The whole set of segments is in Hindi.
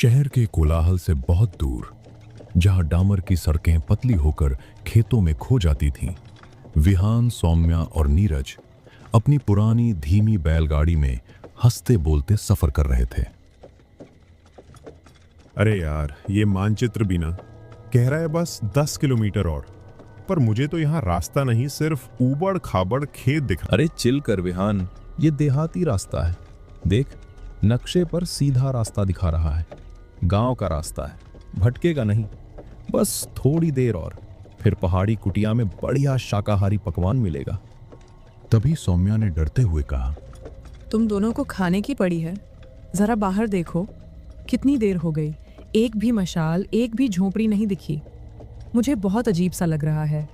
शहर के कोलाहल से बहुत दूर, जहां डामर की सड़कें पतली होकर खेतों में खो जाती थीं, विहान, सौम्या और नीरज अपनी पुरानी धीमी बैलगाड़ी में हंसते बोलते सफर कर रहे थे। अरे यार, ये मानचित्र भी ना कह रहा है बस 10 किलोमीटर और, पर मुझे तो यहाँ रास्ता नहीं, सिर्फ ऊबड़ खाबड़ खेत दिख रहा। अरे चिल कर विहान, ये देहाती रास्ता है। देख, नक्शे पर सीधा रास्ता दिखा रहा है। गांव का रास्ता है, भटकेगा नहीं। बस थोड़ी देर और, फिर पहाड़ी कुटिया में बढ़िया शाकाहारी पकवान मिलेगा। तभी सौम्या ने डरते हुए कहा, तुम दोनों को खाने की पड़ी है। जरा बाहर देखो, कितनी देर हो गई, एक भी मशाल, एक भी झोपड़ी नहीं दिखी। मुझे बहुत अजीब सा लग रहा है।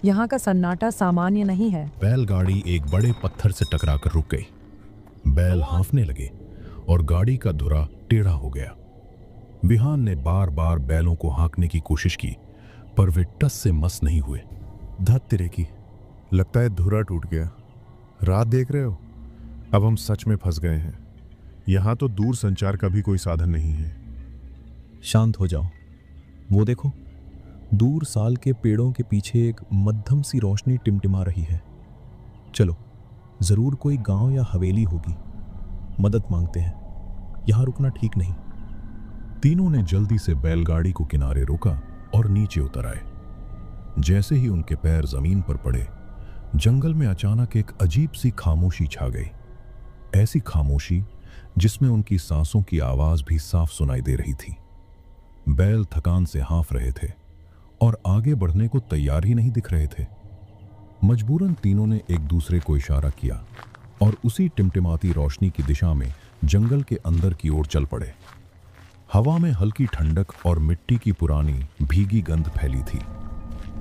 यहाँ का सन्नाटा सामान्य नहीं है। बैलगाड़ी एक बड़े पत्थर से टकराकर रुक गई। बैल हांफने लगे और गाड़ी का धुरा टेढ़ा हो गया। विहान ने बार बार बैलों को हाँकने की कोशिश की, पर वे टस से मस नहीं हुए। धत तेरे की, लगता है धुरा टूट गया। रात देख रहे हो, अब हम सच में फंस गए हैं। यहाँ तो दूर संचार का भी कोई साधन नहीं है। शांत हो जाओ। वो देखो, दूर साल के पेड़ों के पीछे एक मध्यम सी रोशनी टिमटिमा रही है। चलो, जरूर कोई गांव या हवेली होगी। मदद मांगते हैं, यहां रुकना ठीक नहीं। तीनों ने जल्दी से बैलगाड़ी को किनारे रोका और नीचे उतर आए। जैसे ही उनके पैर जमीन पर पड़े, जंगल में अचानक एक अजीब सी खामोशी छा गई। ऐसी खामोशी जिसमें उनकी सांसों की आवाज भी साफ सुनाई दे रही थी। बैल थकान से हाँफ रहे थे और आगे बढ़ने को तैयार ही नहीं दिख रहे थे। मजबूरन तीनों ने एक दूसरे को इशारा किया और उसी टिमटिमाती रोशनी की दिशा में जंगल के अंदर की ओर चल पड़े। हवा में हल्की ठंडक और मिट्टी की पुरानी भीगी गंध फैली थी।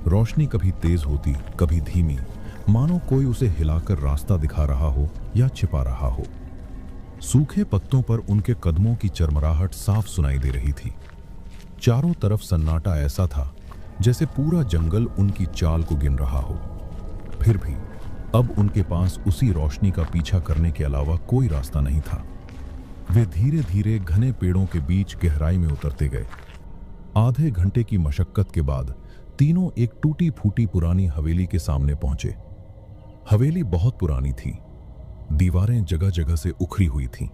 रोशनी कभी तेज होती, कभी धीमी, मानो कोई उसे हिलाकर रास्ता दिखा रहा हो या छिपा रहा हो। सूखे पत्तों पर उनके कदमों की चरमराहट साफ सुनाई दे रही थी। चारों तरफ सन्नाटा ऐसा था जैसे पूरा जंगल उनकी चाल को गिन रहा हो। फिर भी अब उनके पास उसी रोशनी का पीछा करने के अलावा कोई रास्ता नहीं था। वे धीरे धीरे घने पेड़ों के बीच गहराई में उतरते गए। आधे घंटे की मशक्कत के बाद तीनों एक टूटी फूटी पुरानी हवेली के सामने पहुंचे। हवेली बहुत पुरानी थी। दीवारें जगह जगह से उखड़ी हुई थीं।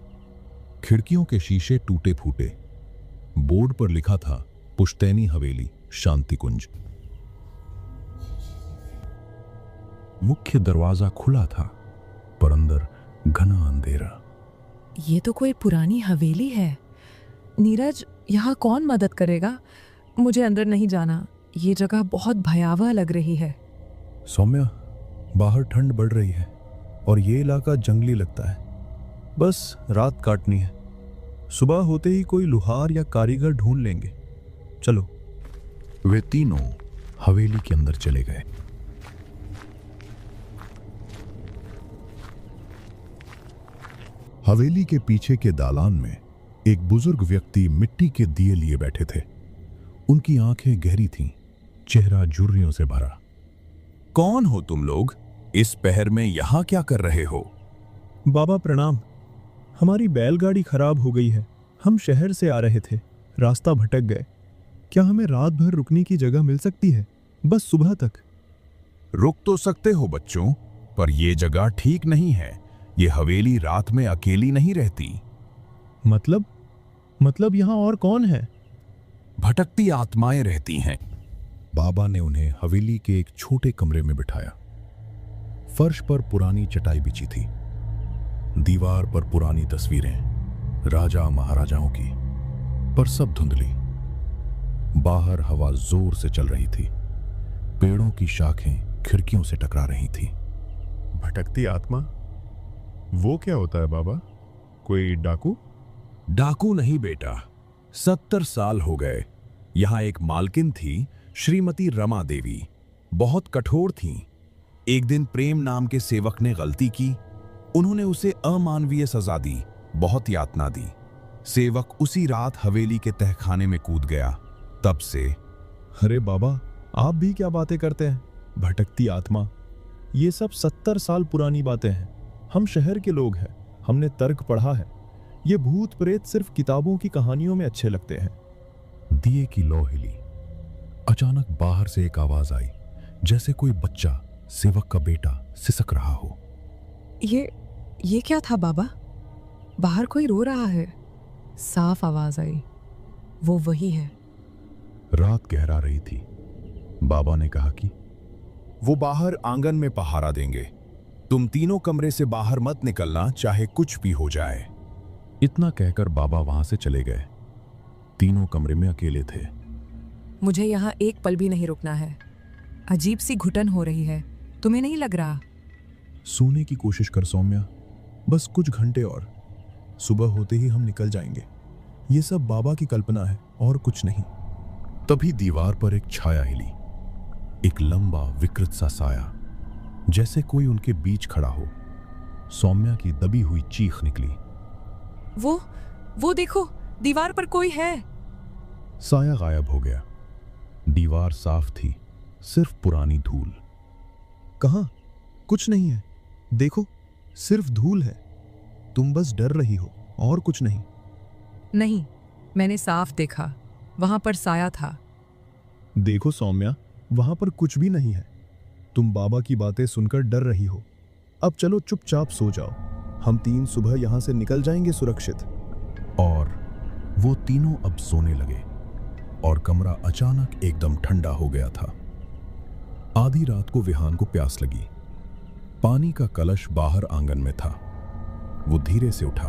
खिड़कियों के शीशे टूटे फूटे। बोर्ड पर लिखा था, पुश्तैनी हवेली, शांति कुंज। मुख्य दरवाजा खुला था, पर अंदर घना अंधेरा। ये तो कोई पुरानी हवेली है। नीरज, यहाँ कौन मदद करेगा? मुझे अंदर नहीं जाना। ये जगह बहुत भयावह लग रही है। सौम्या, बाहर ठंड बढ़ रही है और ये इलाका जंगली लगता है। बस रात काटनी है। सुबह होते ही कोई लुहार या कारीगर ढूंढ लेंगे। चलो। वे तीनों हवेली के अंदर चले गए। हवेली के पीछे के दालान में एक बुजुर्ग व्यक्ति मिट्टी के दिए लिए बैठे थे। उनकी आंखें गहरी थीं, चेहरा झुर्रियों से भरा। कौन हो तुम लोग? इस पहर में यहां क्या कर रहे हो? बाबा प्रणाम। हमारी बैलगाड़ी खराब हो गई है। हम शहर से आ रहे थे, रास्ता भटक गए। क्या हमें रात भर रुकने की जगह मिल सकती है? बस सुबह तक। रुक तो सकते हो बच्चों, पर यह जगह ठीक नहीं है। ये हवेली रात में अकेली नहीं रहती। मतलब यहाँ और कौन है? भटकती आत्माएं रहती हैं। बाबा ने उन्हें हवेली के एक छोटे कमरे में बिठाया। फर्श पर पुरानी चटाई बिछी थी। दीवार पर पुरानी तस्वीरें राजा महाराजाओं की, पर सब धुंधली। बाहर हवा जोर से चल रही थी। पेड़ों की शाखें खिड़कियों से टकरा रही थी। भटकती आत्मा? वो क्या होता है बाबा? कोई डाकू? डाकू नहीं बेटा। 70 साल हो गए। यहां एक मालकिन थी, श्रीमती रमा देवी। बहुत कठोर थीं। एक दिन प्रेम नाम के सेवक ने गलती की। उन्होंने उसे अमानवीय सजा दी, बहुत यातना दी। सेवक उसी रात हवेली के तहखाने में कूद गया। तब से। अरे बाबा, आप भी क्या बातें करते हैं? भटकती आत्मा, ये सब 70 साल पुरानी बातें हैं। हम शहर के लोग हैं, हमने तर्क पढ़ा है। ये भूत प्रेत सिर्फ किताबों की कहानियों में अच्छे लगते हैं। दिए की लौ हिली। अचानक बाहर से एक आवाज आई, जैसे कोई बच्चा, सेवक का बेटा, सिसक रहा हो। ये क्या था बाबा? बाहर कोई रो रहा है। साफ आवाज आई। वो वही है। रात गहरा रही थी। बाबा ने कहा कि वो बाहर आंगन में पहारा देंगे। तुम तीनों कमरे से बाहर मत निकलना, चाहे कुछ भी हो जाए। इतना कहकर बाबा वहां से चले गए। तीनों कमरे में अकेले थे। मुझे यहाँ एक पल भी नहीं रुकना है। अजीब सी घुटन हो रही है। तुम्हें नहीं लग रहा? सोने की कोशिश कर सौम्या, बस कुछ घंटे और, सुबह होते ही हम निकल जाएंगे। ये सब बाबा की कल्पना है और कुछ नहीं। तभी दीवार पर एक छाया हिली। एक लंबा विकृत सा साया, जैसे कोई उनके बीच खड़ा हो। सौम्या की दबी हुई चीख निकली। वो देखो, दीवार पर कोई है। साया गायब हो गया। दीवार साफ थी, सिर्फ पुरानी धूल। कहाँ? कुछ नहीं है। देखो, सिर्फ धूल है। तुम बस डर रही हो और कुछ नहीं। नहीं, मैंने साफ देखा। वहां पर साया था। देखो सौम्या, वहां पर कुछ भी नहीं है। तुम बाबा की बातें सुनकर डर रही हो। अब चलो चुपचाप सो जाओ। हम 3 सुबह यहां से निकल जाएंगे सुरक्षित। और वो तीनों अब सोने लगे और कमरा अचानक एकदम ठंडा हो गया था। आधी रात को विहान को प्यास लगी। पानी का कलश बाहर आंगन में था। वो धीरे से उठा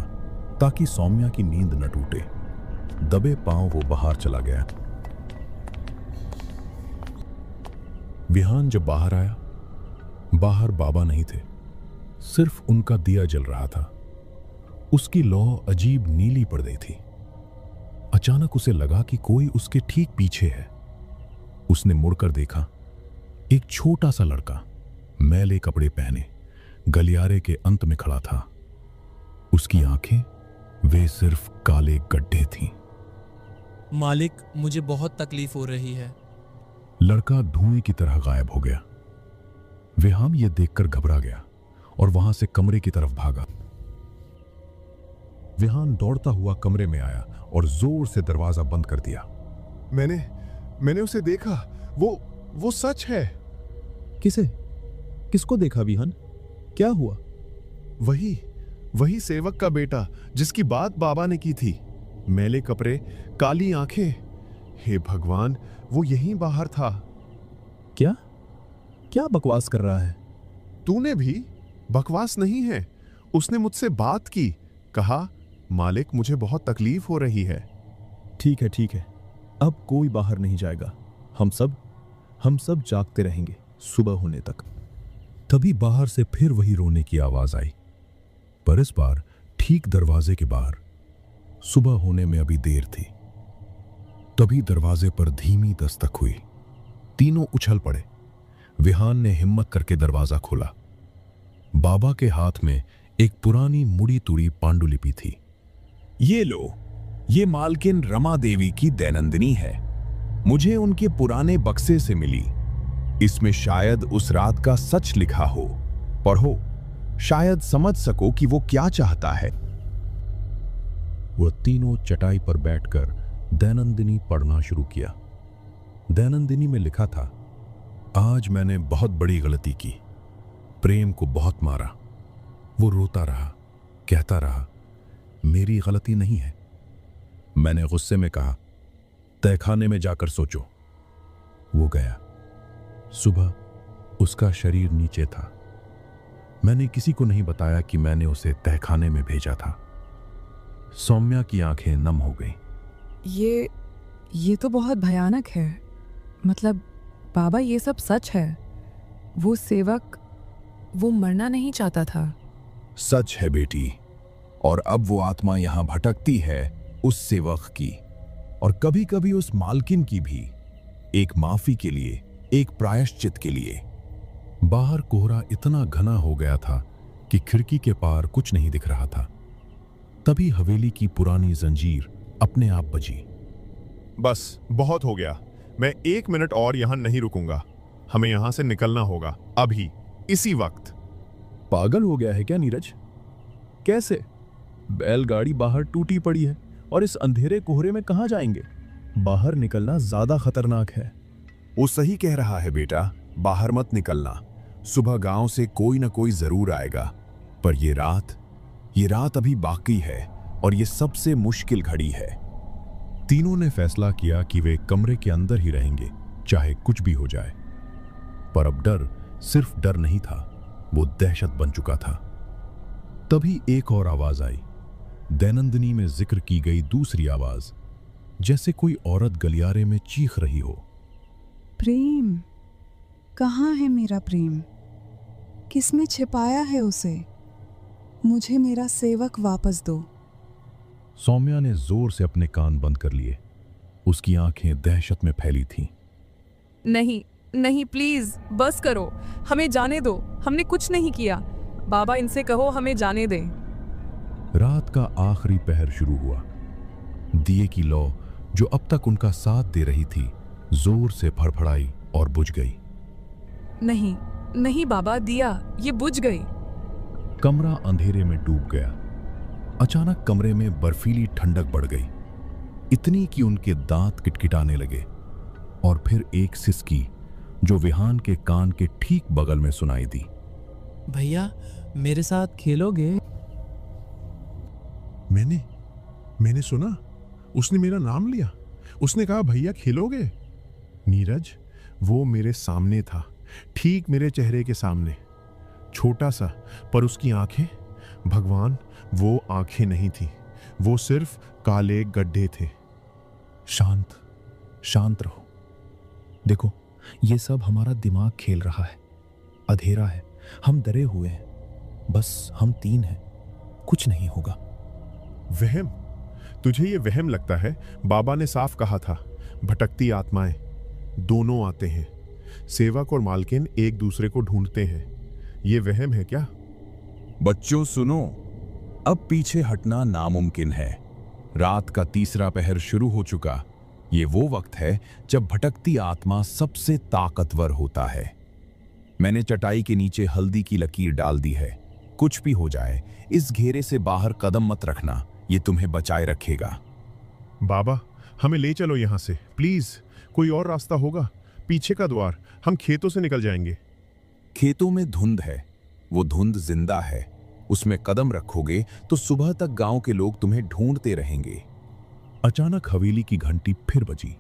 ताकि सौम्या की नींद न टूटे। दबे पांव वो बाहर चला गया। विहान जब बाहर आया, बाहर बाबा नहीं थे, सिर्फ उनका दिया जल रहा था। उसकी लौ अजीब नीली पड़ गई थी। अचानक उसे लगा कि कोई उसके ठीक पीछे है। उसने मुड़कर देखा। एक छोटा सा लड़का, मैले कपड़े पहने, गलियारे के अंत में खड़ा था। उसकी आंखें, वे सिर्फ काले गड्ढे थीं। मालिक, मुझे बहुत तकलीफ हो रही है। लड़का धुएं की तरह गायब हो गया। विहान यह देखकर घबरा गया और वहां से कमरे की तरफ भागा। विहान दौड़ता हुआ कमरे में आया और जोर से दरवाजा बंद कर दिया। मैंने उसे देखा। वो सच है। किसे? किसको देखा विहान? क्या हुआ? वही सेवक का बेटा जिसकी बात बाबा ने की थी। मैले कपड़े, काली आंखें। हे भगवान, वो यहीं बाहर था। क्या क्या बकवास कर रहा है? तूने भी? बकवास नहीं है। उसने मुझसे बात की। कहा, मालिक, मुझे बहुत तकलीफ हो रही है। ठीक है। अब कोई बाहर नहीं जाएगा। हम सब जागते रहेंगे सुबह होने तक। तभी बाहर से फिर वही रोने की आवाज आई, पर इस बार ठीक दरवाजे के बाहर। सुबह होने में अभी देर थी। तभी दरवाजे पर धीमी दस्तक हुई। तीनों उछल पड़े। विहान ने हिम्मत करके दरवाजा खोला। बाबा के हाथ में एक पुरानी मुड़ी तुड़ी पांडुलिपि थी। ये लो, ये मालकिन रमा देवी की दैनंदिनी है। मुझे उनके पुराने बक्से से मिली। इसमें शायद उस रात का सच लिखा हो। पढ़ो, शायद समझ सको कि वो क्या चाहता है। वो तीनों चटाई पर बैठकर दैनंदिनी पढ़ना शुरू किया। दैनंदिनी में लिखा था, आज मैंने बहुत बड़ी गलती की। प्रेम को बहुत मारा। वो रोता रहा, कहता रहा, मेरी गलती नहीं है। मैंने गुस्से में कहा, तहखाने में जाकर सोचो। वो गया। सुबह उसका शरीर नीचे था। मैंने किसी को नहीं बताया कि मैंने उसे तहखाने में भेजा था। सौम्या की आंखें नम हो गईं। ये तो बहुत भयानक है। मतलब बाबा, ये सब सच है? वो सेवक, वो मरना नहीं चाहता था। सच है बेटी। और अब वो आत्मा यहां भटकती है उस सेवक की, और कभी कभी उस मालकिन की भी, एक माफी के लिए, एक प्रायश्चित के लिए। बाहर कोहरा इतना घना हो गया था कि खिड़की के पार कुछ नहीं दिख रहा था। तभी हवेली की पुरानी जंजीर अपने आप बजी। बस बहुत हो गया। मैं 1 मिनट और यहां नहीं रुकूंगा। हमें यहां से निकलना होगा, अभी, इसी वक्त। पागल हो गया है क्या नीरज? कैसे? बैलगाड़ी बाहर टूटी पड़ी है और इस अंधेरे कोहरे में कहाँ जाएंगे? बाहर निकलना ज्यादा खतरनाक है। वो सही कह रहा है बेटा, बाहर मत निकलना। सुबह गांव से कोई ना कोई जरूर आएगा, पर ये रात अभी बाकी है और ये सबसे मुश्किल घड़ी है। तीनों ने फैसला किया कि वे कमरे के अंदर ही रहेंगे, चाहे कुछ भी हो जाए। पर अब डर सिर्फ डर नहीं था, वो दहशत बन चुका था। तभी एक और आवाज आई, दैनंदिनी में जिक्र की गई दूसरी आवाज, जैसे कोई औरत गलियारे में चीख रही हो। प्रेम, कहाँ है मेरा प्रेम? किसमें छिपाया है उसे? मुझे मेरा सेवक वापस दो। सौम्या ने जोर से अपने कान बंद कर लिए। उसकी आंखें दहशत में फैली थीं। नहीं नहीं, प्लीज बस करो, हमें जाने दो, हमने कुछ नहीं किया। बाबा, इनसे कहो हमें जाने दें। रात का आखिरी पहर शुरू हुआ। दिए की लौ जो अब तक उनका साथ दे रही थी, जोर से फड़फड़ाई और बुझ गई। नहीं नहीं बाबा, दिया ये बुझ गई। कमरा अंधेरे में डूब गया। अचानक कमरे में बर्फीली ठंडक बढ़ गई, इतनी कि उनके दांत किटकिटाने लगे। और फिर एक सिसकी जो विहान के कान के ठीक बगल में सुनाई दी। भैया, मेरे साथ खेलोगे? मैंने सुना, उसने मेरा नाम लिया। उसने कहा, भैया खेलोगे? नीरज, वो मेरे सामने था, ठीक मेरे चेहरे के सामने। छोटा सा, पर उसकी आंखें, भगवान, वो आंखें नहीं थी, वो सिर्फ काले गड्ढे थे। शांत रहो। देखो, ये सब हमारा दिमाग खेल रहा है। अंधेरा है, हम डरे हुए हैं, बस हम तीन हैं, कुछ नहीं होगा। वहम? तुझे ये वहम लगता है? बाबा ने साफ कहा था, भटकती आत्माएं दोनों आते हैं। सेवक और मालकिन एक दूसरे को ढूंढते हैं। ये वहम है क्या? बच्चों सुनो, अब पीछे हटना नामुमकिन है। रात का तीसरा पहर शुरू हो चुका। ये वो वक्त है जब भटकती आत्मा सबसे ताकतवर होता है। मैंने चटाई के नीचे हल्दी की लकीर डाल दी है। कुछ भी हो जाए, इस घेरे से बाहर कदम मत रखना, ये तुम्हें बचाए रखेगा। बाबा, हमें ले चलो यहां से प्लीज। कोई और रास्ता होगा? पीछे का द्वार, हम खेतों से निकल जाएंगे। खेतों में धुंध है, वो धुंध जिंदा है। उसमें कदम रखोगे तो सुबह तक गांव के लोग तुम्हें ढूंढते रहेंगे। अचानक हवेली की घंटी फिर बजी।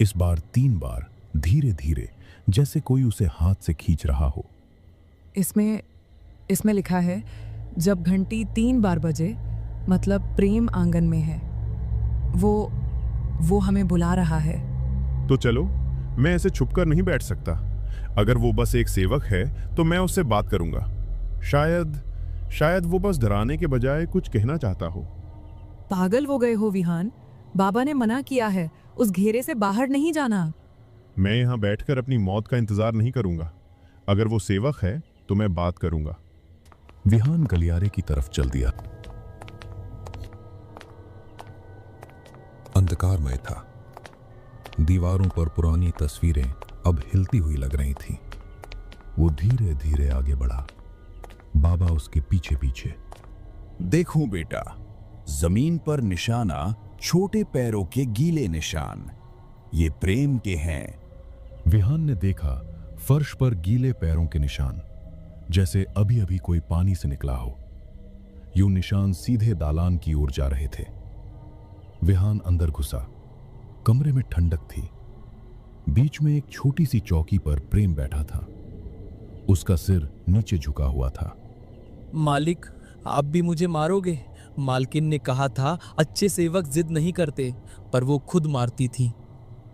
इस बार 3 बार, धीरे धीरे, जैसे कोई उसे हाथ से खींच रहा हो। इसमें लिखा है, जब घंटी 3 बार बजे, मतलब प्रेम आंगन में है। वो हमें बुला रहा है। तो चलो, मैं ऐसे छुपकर नहीं बैठ सकता। अगर वो बस एक सेवक है तो मैं उससे बात करूंगा। शायद वो बस डराने के बजाय कुछ कहना चाहता हो। पागल हो गए हो विहान, बाबा ने मना किया है, उस घेरे से बाहर नहीं जाना। मैं यहां बैठकर अपनी मौत का इंतजार नहीं करूंगा। अगर वो सेवक है तो मैं बात करूंगा। विहान गलियारे की तरफ चल दिया। अंधकारमय था। दीवारों पर पुरानी तस्वीरें अब हिलती हुई लग रही थीं। वो धीरे धीरे आगे बढ़ा, बाबा उसके पीछे पीछे। देखो बेटा, जमीन पर निशाना छोटे पैरों के गीले निशान, ये प्रेम के हैं। विहान ने देखा फर्श पर गीले पैरों के निशान, जैसे अभी अभी कोई पानी से निकला हो। यूं निशान सीधे दालान की ओर जा रहे थे। विहान अंदर घुसा। कमरे में ठंडक थी। बीच में एक छोटी सी चौकी पर प्रेम बैठा था। उसका सिर नीचे झुका हुआ था। मालिक, आप भी मुझे मारोगे? मालकिन ने कहा था अच्छे सेवक जिद नहीं करते, पर वो खुद मारती थी।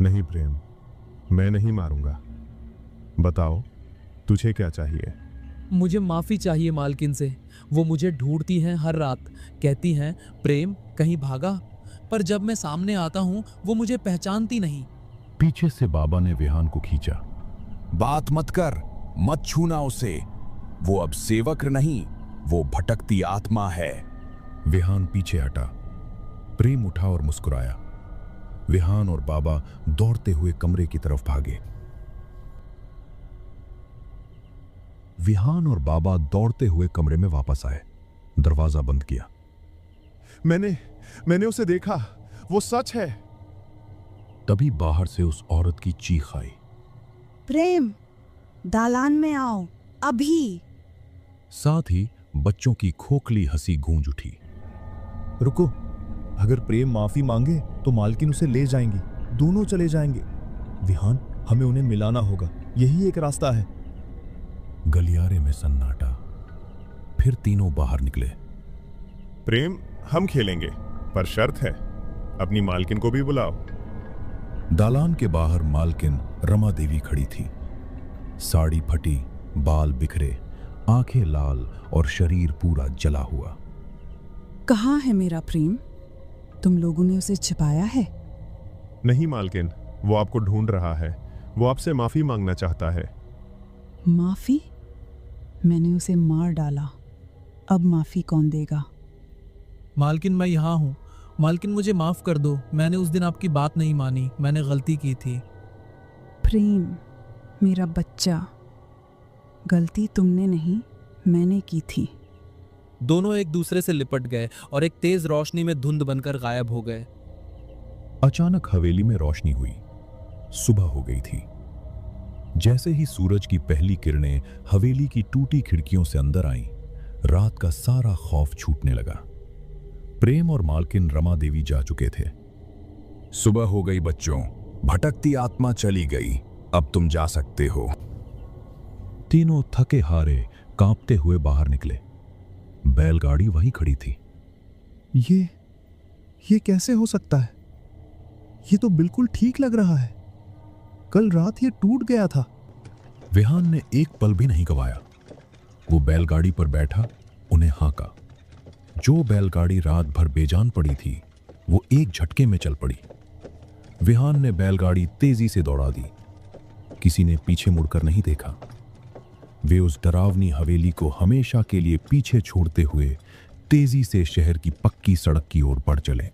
नहीं प्रेम, मैं नहीं मारूंगा। बताओ, तुझे क्या चाहिए? मुझे माफी चाहिए मालकिन से। वो मुझे ढूंढती हैं हर रात, कहती हैं प्रेम कहीं भागा, पर जब मैं सामने आता हूं वो मुझे पहचानती नहीं। पीछे से बाबा ने विहान को खींचा। बात मत कर, मत छूना उसे। वो अब सेवक नहीं, वो भटकती आत्मा है। विहान पीछे हटा। प्रेम उठा और मुस्कुराया। विहान और बाबा दौड़ते हुए कमरे की तरफ भागे। विहान और बाबा दौड़ते हुए कमरे में वापस आए। दरवाजा बंद किया। मैंने उसे देखा, वो सच है। तभी बाहर से उस औरत की चीख आई। प्रेम, दालान में आओ अभी। साथ ही बच्चों की खोखली हंसी गूंज उठी। रुको, अगर प्रेम माफी मांगे तो मालकिन उसे ले जाएंगी, दोनों चले जाएंगे। विहान, हमें उन्हें मिलाना होगा, यही एक रास्ता है। गलियारे में सन्नाटा। फिर तीनों बाहर निकले। प्रेम, हम खेलेंगे, पर शर्त है, अपनी मालकिन को भी बुलाओ। दालान के बाहर मालकिन रमा देवी खड़ी थी। साड़ी फटी, बाल बिखरे, आंखें लाल और शरीर पूरा जला हुआ। कहाँ है मेरा प्रेम? तुम लोगों ने उसे छिपाया है? नहीं मालकिन, वो आपको ढूंढ रहा है। वो आपसे माफी मांगना चाहता है। माफी? मैंने उसे मार डाला, अब माफी कौन देगा? मालकिन, मैं यहाँ हूँ। मालकिन, मुझे माफ कर दो, मैंने उस दिन आपकी बात नहीं मानी, मैंने गलती की थी। प्रेम, मेरा बच्चा, गलती तुमने नहीं, मैंने की थी। दोनों एक दूसरे से लिपट गए और एक तेज रोशनी में धुंध बनकर गायब हो गए। अचानक हवेली में रोशनी हुई। सुबह हो गई थी। जैसे ही सूरज की पहली किरणें हवेली की टूटी खिड़कियों से अंदर आईं, रात का सारा खौफ छूटने लगा। प्रेम और मालकिन रमा देवी जा चुके थे। सुबह हो गई बच्चों, भटकती आत्मा चली गई, अब तुम जा सकते हो। तीनों थके हारे कांपते हुए बाहर निकले। बैलगाड़ी वहीं खड़ी थी। ये कैसे हो सकता है? ये तो बिल्कुल ठीक लग रहा है। कल रात ये टूट गया था। विहान ने एक पल भी नहीं गवाया। वो बैलगाड़ी पर बैठा, उन्हें हाँका। जो बैलगाड़ी रात भर बेजान पड़ी थी, वो एक झटके में चल पड़ी। विहान ने बैलगाड़ी तेजी से दौड़ा दी। किसी ने पीछे मुड़कर नहीं देखा। वे उस डरावनी हवेली को हमेशा के लिए पीछे छोड़ते हुए तेजी से शहर की पक्की सड़क की ओर बढ़ चले।